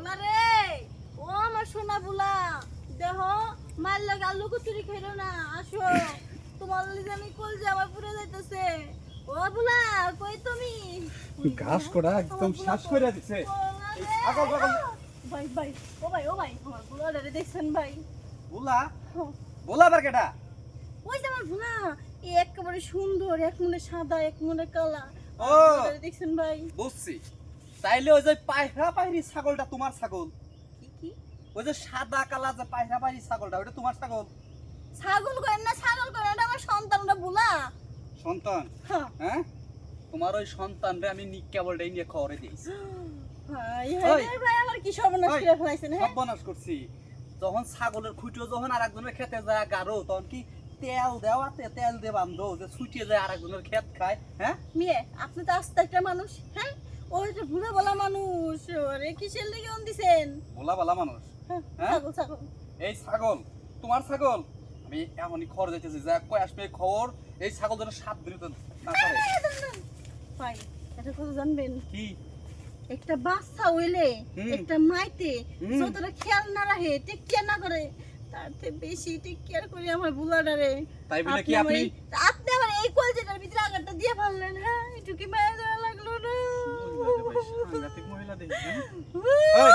বুলা রে, ও আমার সোনা বুলা, দেহ মারলে গালু কুচুরি খাইলো না, আসো তোমার লিগে আমি কলজা আমার পুড়ে যাইতেছে। ও বুলা কই তুমি? ঘাস করা একদম শ্বাস করে দিছে। এই ছাগল পাগল ভাই ভাই, ও ভাই ও ভাই, আমার বুলা রে দেখছেন ভাই? বুলা বুলা বারকেটা ওই যে আমার বুলা, এই একেবারে সুন্দর, এক মনে সাদা এক মনে কালা। ও দেখছেন ভাই? বুঝছি। তাইলে ওই যে পায়রা পায়রি ছাগলটা তোমার ছাগল? কি কি ওই যে সাদা কালা যে পায়রা পায়রি ছাগলটা ওটা তোমার ছাগল? ছাগল করেন না, ছাগল করেন, এটা আমার সন্তানটা বুলা। সন্তান? হ্যাঁ হ্যাঁ, তোমার ওই সন্তানরে আমি কেবলটাই নিয়ে খবরে দিয়েছি। ভাই ওই, হ্যাঁ ভাই, আমার কি সর্বনাশ ওই, করে ফেলাইছেন হ্যাঁ? সর্বনাশ করছি। যখন ছাগলের খুঁটো যখন আরেকজনের খেতে যায় গারো, তখন কি তেল দেওয়াতে তেল দিয়ে বান্ধো যে ছুটিয়ে যায় আরেকজনের ক্ষেত খায়? হ্যাঁ মেয়ে, আপনি তো আস্তে একটা মানুষ, হ্যাঁ? ওই যে ভুলে বলা মানুষ, ওরে কিসের লেগে অন দিছেন? ভোলা ভালা মানুষ। হ্যাঁ, হ্যাঁ? ছাগল ছাগল। এই ছাগল তোমার ছাগল? আমি এখনই খবর যাইতেছি যা কই আসবে খবর, এই ছাগল যেন 7 দিন না পারে। ভাই এটা কথা জানবেন? কি? একটা বাচ্চা হইলে হুম। একটা মাইতে হুম। যতটা খেয়াল না রাখে, টেক কেয়ার না করে, তার থেকে বেশি টেক কেয়ার করি আমার বুলাডারে। তাই বলে কি আমার আপনি এই- আপনি আমার এই কলজেটার ভিতরে আগারটা দিয়ে ফেললেন, হ্যাঁ? একটু কি মায়া দেওয়া লাগলো না? সাংঘাতিক মহিলা দেখি, হ্যাঁ? এই,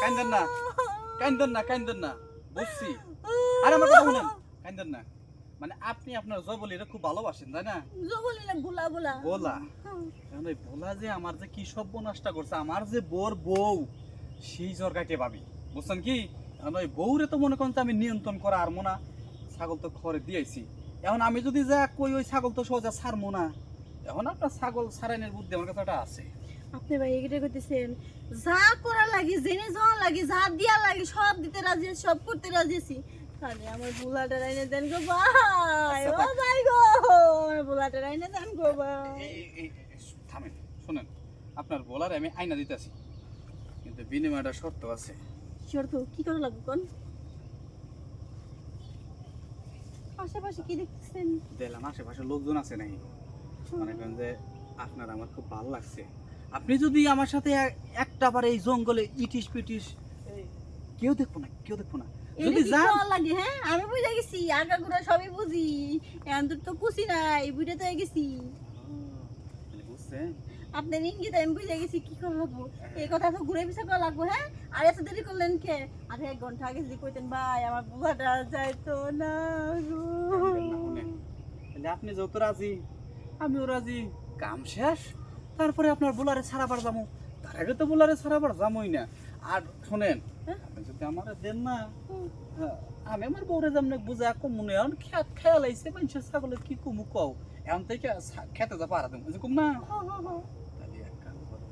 কান্দেন না, কান্দেন না, কান্দেন না, বুঝছি। আরে আমার কথা শুনেন, কান্দেন না। মানে আপনি আপনার জবলিরে খুব ভালোবাসেন তাই না? জো বলি না, বুলা বুলা। বলা হুম। কারণ ওই বলা যে আমার যে কি সর্বনাশটা করছে, আমার যে বোর বউ সেই জরকাকে ভাবি, বুঝছেন কি? কারণ ওই বউরে তো মনে করেন যে আমি নিয়ন্ত্রণ করা আর মোনা, ছাগল তো খড়ে দিয়েছি। এখন আমি যদি যা কই ওই ছাগল তো সোজা ছাড়বো না। এখন আপনার ছাগল ছাড়ানোর বুদ্ধি আমার কাছে একটা আছে। আপনি ভাই এগিয়ে করতেছেন, যা করা লাগে, জেনে যাওয়া লাগে, যা দিয়া লাগে সব দিতে রাজি আছি, সব করতে রাজি আছি। তাহলে আমার বুলাটা রাইনে দেন গো ভাই, ও আচ্ছা, ভাই গো, আমার বুলাটা রাইনে দেন গো ভাই। থামেন, শুনেন, আপনার বলার আমি আইনা দিতেছি, কিন্তু বিনিময়টা শর্ত আছে। শর্ত কি করা লাগবে কোন? আশেপাশে কি দেখতেছেন? দেখলাম আশেপাশে লোকজন আছে নাকি, মনে করেন যে আপনার আমার খুব ভালো লাগছে। আপনি যদি আমার সাথে একটা বার এই জঙ্গলে ইটিস পিটিস, কেউ দেখবো না, কেউ দেখবো না, এটা যদি কি যান। করা লাগে হ্যাঁ? আমি বুঝে গেছি, আগাগুড়া সবই বুঝি, এখন তো কুচি নাই, বুঝে তো গেছি। বুঝছেন? আপনার ইঙ্গিত আমি বুঝে গেছি কি করা লাগবো। এই কথা তো ঘুরে পিছা করা লাগবো, হ্যাঁ? আর এত দেরি করলেন কে? আরে 1 ঘন্টা আগে যদি কইতেন ভাই আমার বুলাটা যাইতো না গো। তাহলে আপনি যত রাজি আমিও রাজি, কাম শেষ। তারপরে আপনার বোলারে ছাড়াবার যাবো, তার আগে তো বোলারে ছাড়াবার যাবোই না। আর শোনেন, হ্যাঁ? আপনি যদি আমার দেন না, হুম। হ্যাঁ, আমি আমার বউরে যেমন বুঝা কমুনে এখন খেত খেয়াল আইছে মানুষের ছাগলের কি কমু কও, এখন থেকে খেতে যা পারা দেবো কম না। হো, হো, হো। তাহলে এক কাম করো,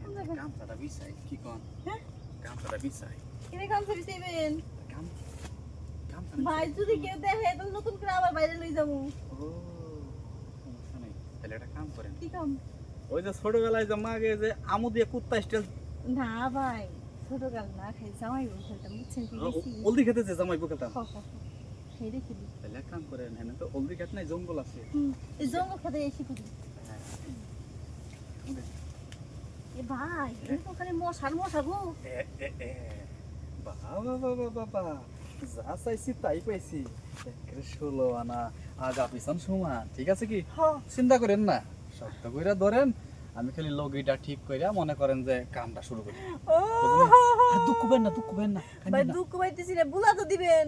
কোন জায়গা? গামছাটা বিছাই, কি কন? হ্যাঁ? গামছাটা বিছাই, এনে কাম করে দিবেন গামছা ভাই, যদি কেউ দেখে তাহলে নতুন করে আবার বাইরে লই যাবো। ও সমস্যা নেই, তাহলে একটা কাম করেন, কি কাম? ওই যে ছোটবেলায় যে মাগে যে আমু দিয়ে কুত্তা স্টাইল না ভাই, ছোট গাল না খাই, জামাই বউ খেলতাম, বুঝছেন কি গেছি? হলদি খেতে যে জামাই বুকেতাম। হ, হ, হ। সেই দেখি দি। তাহলে এক কাম করেন, এনে তো হলদি খেত নাই, জঙ্গল আছে। এই জঙ্গল খাতে এসে করি। এ ভাই, এই তো ওখানে মশা গো। বাবা বাবা বাবা, যা চাইছি তাই পাইছি, একেবারে 16 আনা আগা পিছন সমান। ঠিক আছে কি? চিন্তা করেন না, শক্ত কইরা ধরেন, আমি খালি লগিটা ঠিক কইরা মনে করেন যে কামটা শুরু করি। ও দুঃখ পেন না, দুঃখ পেন না, ভাই, দুঃখ পাইতেছি না, বুলা তো দিবেন।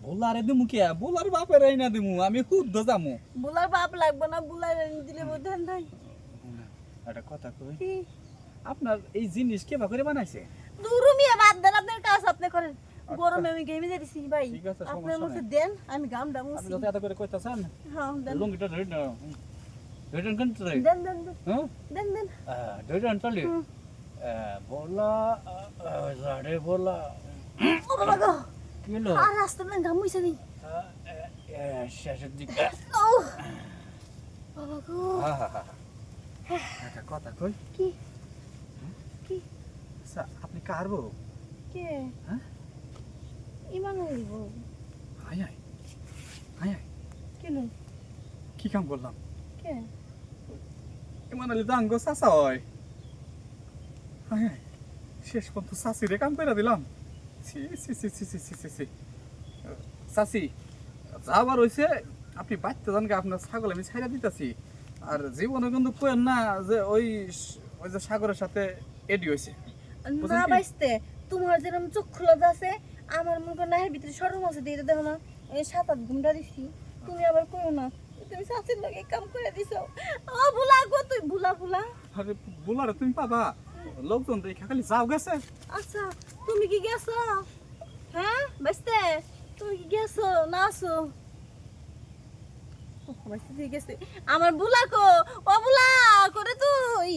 বোলারে দিমু কে? বোলার বাপের আইনা দিমু, আমি শুদ্ধ যামু। বুলার বাপ লাগবে না, বুলার দিলে বোধেন ভাই। একটা কথা কই, কি? আপনার এই জিনিস কে করে বানাইছে? দুরুমিয়া বাদ দেন, আপনার কাজ আপনি করেন। গরমে আমি গেমে যাইছি ভাই, ঠিক আছে, আপনার সমস্যা মধ্যে নাই। দেন, আমি গামটা আপনি মুছি। যত এত করে কইতাছেন, হ্যাঁ দেন লুঙ্গিটা ধরে না, ধরে কেন তুই? দেন দেন দেন, হ্যাঁ, দেন দেন। ধরে আনতালি। হুম। বলা জাড়ে বলা ও বাবা গো, কি হলো? আর রাস্তা না গাম হইছে নি। শেষের দিকে। ও বাবা গো। একটা কথা কই, কি? কি? আচ্ছা, আপনি কার বউ? কে? হ্যাঁ? ইমান হইব। হাই হাই হাই হাই, কেন? কি কাম করলাম? কে? এমন হলে তো আঙ্গ চাচা হয়। হাই হাই, শেষ পর্যন্ত চাষিরে কাম করে দিলাম। ছি ছি ছি ছি ছি ছি ছি ছি। চাষি যা আবার হয়েছে আপনি বাচ্চা জানকে আপনার ছাগল আমি ছাইড়া দিতেছি। আর জীবনে কিন্তু কেন না যে ওই ওই যে সাগরের সাথে এডি হয়েছে। বুঝলেন না কি? বাইসতে তোমার যেরকম চক্ষু লজ্জা আছে আমার মনে করো নাহের ভিতরে সরম আছে দিয়ে দেখো না এই 7-8 ঘন্টা দিছি তুমি আবার কইও না তুমি চাচির লগে কাম করে দিছো। ও ভুলা গো তুই ভুলা ভুলা। আরে বলারে তুমি পাবা লোকজন দেখে খালি যাও গেছে। আচ্ছা তুমি কি গেছো? হ্যাঁ বাইসতে তুমি কি গেছো না আসো? বাইসতে ঠিক আছে আমার বুলা কো ও বুলা করে তুই